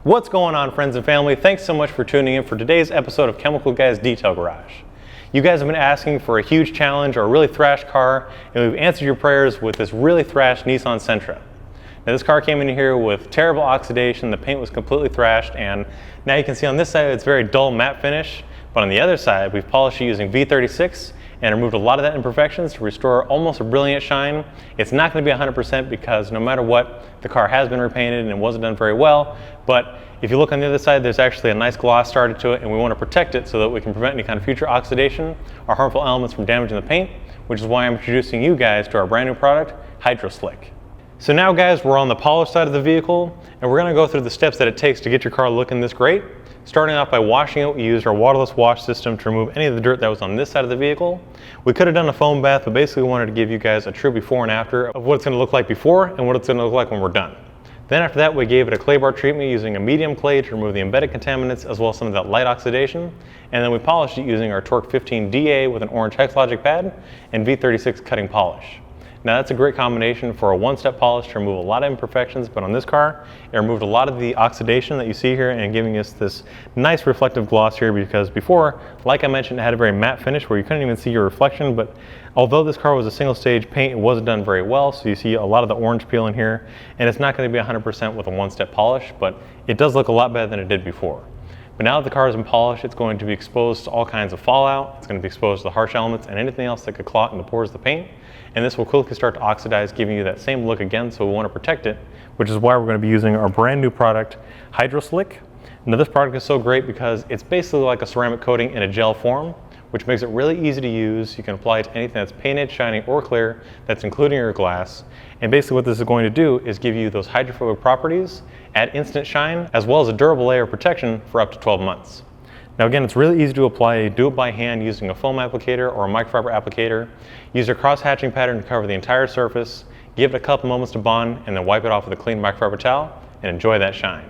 What's going on, friends and family? Thanks so much for tuning in for today's episode of Chemical Guy's Detail Garage. You guys have been asking for a huge challenge or a really thrashed car, and we've answered your prayers with this really thrashed Nissan Sentra. Now this car came in here with terrible oxidation, the paint was completely thrashed, and now you can see on this side it's very dull matte finish, but on the other side we've polished it using V36 and removed a lot of that imperfections to restore almost a brilliant shine. It's not going to be 100% because no matter what, the car has been repainted and it wasn't done very well, but if you look on the other side, there's actually a nice gloss started to it, and we want to protect it so that we can prevent any kind of future oxidation or harmful elements from damaging the paint, which is why I'm introducing you guys to our brand new product, HydroSlick. So now guys, we're on the polished side of the vehicle, and we're going to go through the steps that it takes to get your car looking this great. Starting off by washing it, we used our waterless wash system to remove any of the dirt that was on this side of the vehicle. We could have done a foam bath, but basically we wanted to give you guys a true before and after of what it's going to look like before and what it's going to look like when we're done. Then after that, we gave it a clay bar treatment using a medium clay to remove the embedded contaminants as well as some of that light oxidation. And then we polished it using our Torque 15 DA with an orange Hexlogic pad and V36 cutting polish. Now that's a great combination for a one-step polish to remove a lot of imperfections, but on this car, it removed a lot of the oxidation that you see here and giving us this nice reflective gloss here, because before, like I mentioned, it had a very matte finish where you couldn't even see your reflection, but although this car was a single stage paint, it wasn't done very well, so you see a lot of the orange peel in here, and it's not going to be 100% with a one-step polish, but it does look a lot better than it did before. But now that the car has been polished, it's going to be exposed to all kinds of fallout, it's going to be exposed to the harsh elements and anything else that could clot in the pores of the paint, and this will quickly start to oxidize, giving you that same look again, so we want to protect it, which is why we're going to be using our brand new product, HydroSlick. Now this product is so great because it's basically like a ceramic coating in a gel form, which makes it really easy to use. You can apply it to anything that's painted, shiny, or clear, that's including your glass. And basically what this is going to do is give you those hydrophobic properties, add instant shine, as well as a durable layer of protection for up to 12 months. Now again, it's really easy to apply. Do it by hand using a foam applicator or a microfiber applicator. Use a cross-hatching pattern to cover the entire surface. Give it a couple moments to bond, and then wipe it off with a clean microfiber towel, and enjoy that shine.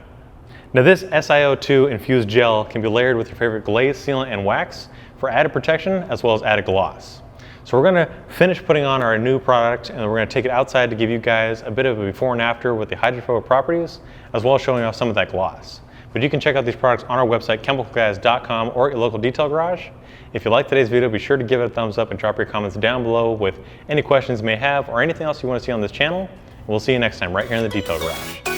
Now this SiO2 infused gel can be layered with your favorite glaze, sealant, and wax for added protection as well as added gloss. So we're going to finish putting on our new product, and we're going to take it outside to give you guys a bit of a before and after with the hydrophobic properties, as well as showing off some of that gloss. But you can check out these products on our website, chemicalguys.com, or at your local detail garage. If you liked today's video, be sure to give it a thumbs up and drop your comments down below with any questions you may have or anything else you want to see on this channel. And we'll see you next time right here in the Detail Garage.